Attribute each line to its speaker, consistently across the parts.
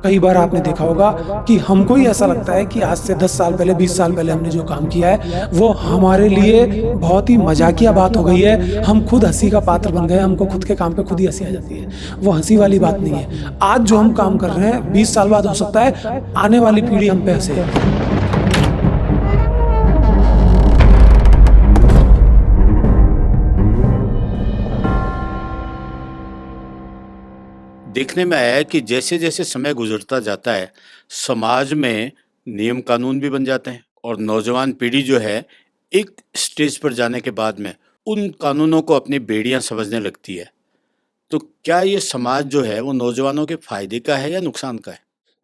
Speaker 1: कई बार आपने देखा होगा कि हमको ही ऐसा लगता है कि आज से 10 साल पहले 20 साल पहले हमने जो काम किया है वो हमारे लिए बहुत ही मजाकिया बात हो गई है। हम खुद हंसी का पात्र बन गए, हमको खुद के काम पे खुद ही हंसी आ जाती है। वो हंसी वाली बात नहीं है। आज जो हम काम कर रहे हैं 20 साल बाद हो सकता है आने वाली पीढ़ी हम पे हंसे।
Speaker 2: देखने में आया है कि जैसे जैसे समय गुजरता जाता है, समाज में नियम कानून भी बन जाते हैं और नौजवान पीढ़ी जो है एक स्टेज पर जाने के बाद में उन कानूनों को अपनी बेड़ियां समझने लगती है। तो क्या ये समाज जो है वो नौजवानों के फायदे का है या नुकसान का है?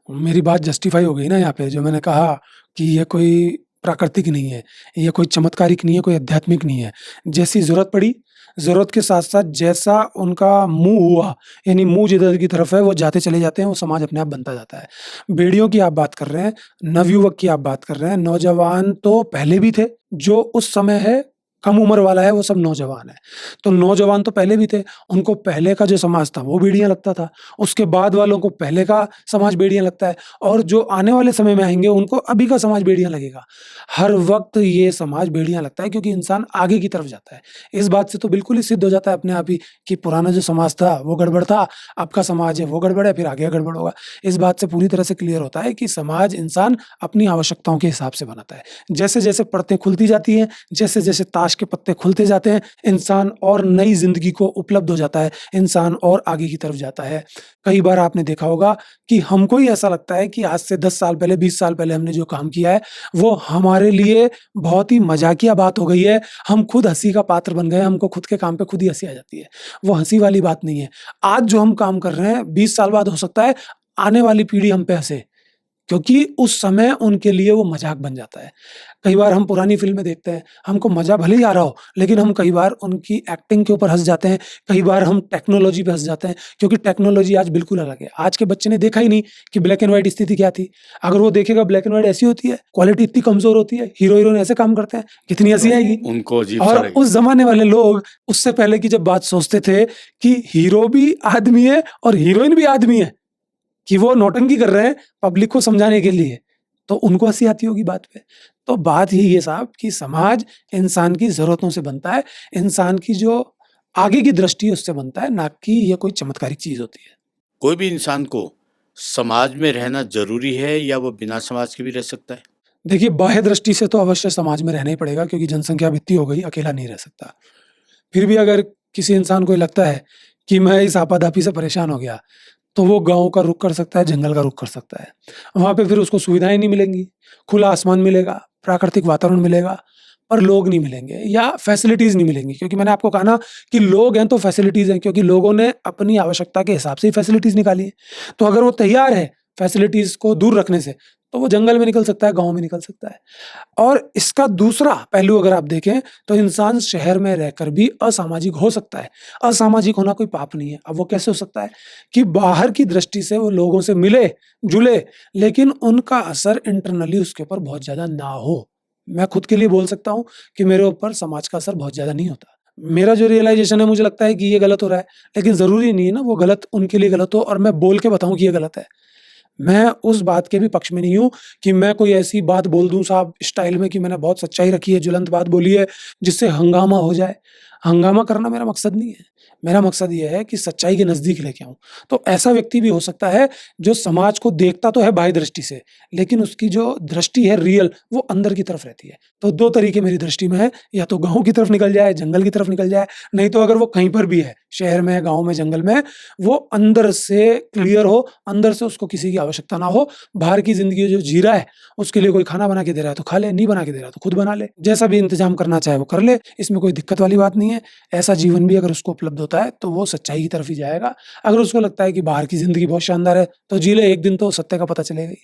Speaker 1: मेरी बात जस्टिफाई हो गई ना यहाँ पे, जो मैंने कहा कि ये कोई प्राकृतिक नहीं है, ये कोई चमत्कारिक नहीं है, कोई आध्यात्मिक नहीं है। जैसी ज़रूरत पड़ी, ज़रूरत के साथ-साथ जैसा उनका मुँह हुआ, यानी मुँह जिधर की तरफ है वो जाते चले जाते हैं, वो समाज अपने आप बनता जाता है। बेड़ियों की आप बात कर रहे हैं, नवयुवक की आप बात कर रहे हैं, नौजवान तो पहले भी थे, जो उस समय है कम उम्र वाला है वो सब नौजवान है। तो नौजवान तो पहले भी थे, उनको पहले का जो समाज था वो बेड़ियाँ लगता था, उसके बाद वालों को पहले का समाज बेड़ियाँ लगता है और जो आने वाले समय में आएँगे उनको अभी का समाज बेड़ियाँ लगेगा। हर वक़्त ये समाज बेड़ियाँ लगता है क्योंकि इंसान आगे की तरफ जाता है। इस बात से तो बिल्कुल ही सिद्ध हो जाता है अपने आप ही कि पुराना जो समाज था वो गड़बड़ था, अब का समाज है वो गड़बड़ है, फिर आगे गड़बड़ होगा। इस बात से पूरी तरह से क्लियर होता है कि समाज इंसान अपनी आवश्यकताओं के हिसाब से बनाता है। जैसे-जैसे परतें खुलती जाती हैं, जैसे-जैसे ताश के पत्ते खुलते जाते हैं, इंसान और नई ज़िंदगी को उपलब्ध हो जाता है, इंसान और आगे की तरफ जाता है। कई बार आपने देखा होगा कि हमको ही ऐसा लगता है कि आज से 10 साल पहले 20 साल पहले हमने जो काम किया है वो हमारे लिए बहुत ही मजाकिया बात हो गई है। हम खुद हंसी का पात्र बन गए, हमको खुद के काम पे खुद ही हंसी आ जाती है। वो हंसी वाली बात नहीं है। आज जो हम काम कर रहे हैं 20 साल बाद हो सकता है आने वाली पीढ़ी हम पे हंसे, क्योंकि उस समय उनके लिए वो मज़ाक बन जाता है। कई बार हम पुरानी फ़िल्में देखते हैं, हमको मज़ा भले ही आ रहा हो, लेकिन हम कई बार उनकी एक्टिंग के ऊपर हँस जाते हैं, कई बार हम टेक्नोलॉजी पे हँस जाते हैं, क्योंकि टेक्नोलॉजी आज बिल्कुल अलग है। आज के बच्चे ने देखा ही नहीं कि ब्लैक एंड व्हाइट स्थिति क्या थी। अगर वो देखेगा ब्लैक एंड व्हाइट ऐसी होती है, क्वालिटी इतनी कमज़ोर होती है, हीरो-हीरोइन ऐसे काम करते हैं, कितनी हँसी आएगी।
Speaker 2: उनको अजीब सा
Speaker 1: और
Speaker 2: लगेगा।
Speaker 1: उस ज़माने वाले लोग उससे पहले की जब बात सोचते थे कि हीरो भी आदमी है और हीरोइन भी आदमी है, कि वो नौटंकी कर रहे हैं पब्लिक को समझाने के लिए, तो उनको हँसी आती होगी बात पे। तो बात यही है साहब कि समाज इंसान की ज़रूरतों से बनता है, इंसान की जो आगे की दृष्टि है उससे बनता है, ना कि ये कोई चमत्कारिक चीज़ होती है।
Speaker 2: कोई भी इंसान को समाज में रहना जरूरी है या वो बिना समाज के भी रह सकता है?
Speaker 1: देखिए, बाह्य दृष्टि से तो अवश्य समाज में रहना ही पड़ेगा क्योंकि जनसंख्या अब इतनी हो गई, अकेला नहीं रह सकता। फिर भी अगर किसी इंसान को ये लगता है कि मैं इस आपाधापी से परेशान हो गया, तो वो गाँव का रुख कर सकता है, जंगल का रुख कर सकता है। वहाँ पे फिर उसको सुविधाएँ नहीं मिलेंगी, खुला आसमान मिलेगा, प्राकृतिक वातावरण मिलेगा, पर लोग नहीं मिलेंगे या फैसिलिटीज़ नहीं मिलेंगी, क्योंकि मैंने आपको कहा ना कि लोग हैं तो फैसिलिटीज़ हैं, क्योंकि लोगों ने अपनी आवश्यकता के हिसाब से ही फैसिलिटीज़ निकाली हैं। तो अगर वो तैयार है फैसिलिटीज़ को दूर रखने से, तो वो जंगल में निकल सकता है, गाँव में निकल सकता है। और इसका दूसरा पहलू अगर आप देखें, तो इंसान शहर में रहकर भी असामाजिक हो सकता है। असामाजिक होना कोई पाप नहीं है। अब वो कैसे हो सकता है? कि बाहर की दृष्टि से वो लोगों से मिले, जुले, लेकिन उनका असर इंटरनली उसके ऊपर बहुत ज़्यादा ना हो। मैं खुद के लिए बोल सकता हूँ कि मेरे ऊपर समाज का असर बहुत ज़्यादा नहीं होता। मेरा जो रियलाइज़ेशन है, मुझे लगता है कि ये गलत हो रहा है, लेकिन ज़रूरी नहीं है ना वो गलत उनके लिए गलत हो और मैं बोल के बताऊँ कि ये गलत है। मैं उस बात के भी पक्ष में नहीं हूँ कि मैं कोई ऐसी बात बोल दूँ साहब स्टाइल में कि मैंने बहुत सच्चाई रखी है, ज्वलंत बात बोली है, जिससे हंगामा हो जाए। हंगामा करना मेरा मकसद नहीं है। मेरा मकसद ये है कि सच्चाई के नज़दीक लेके आऊँ। तो ऐसा व्यक्ति भी हो सकता है जो समाज को देखता तो है बाह्य दृष्टि से, लेकिन उसकी जो दृष्टि है रियल, वो अंदर की तरफ रहती है। तो 2 तरीके मेरी दृष्टि में है, या तो गाँव की तरफ निकल जाए, जंगल की तरफ निकल जाए, नहीं तो अगर वो कहीं पर भी है, शहर में, गाँव में, जंगल में, वो अंदर से क्लियर हो, अंदर से उसको किसी की आवश्यकता ना हो। बाहर की ज़िंदगी जो जी रहा है, उसके लिए कोई खाना बना के दे रहा है तो खा ले, नहीं बना के दे रहा तो खुद बना ले। जैसा भी इंतज़ाम करना चाहे वो कर ले, इसमें कोई दिक्कत वाली बात नहीं है। ऐसा जीवन भी अगर उसको उपलब्ध होता है, तो वो सच्चाई की तरफ ही जाएगा। अगर उसको लगता है कि बाहर की ज़िंदगी बहुत शानदार है, तो जी ले, एक दिन तो सत्य का पता चलेगा ही।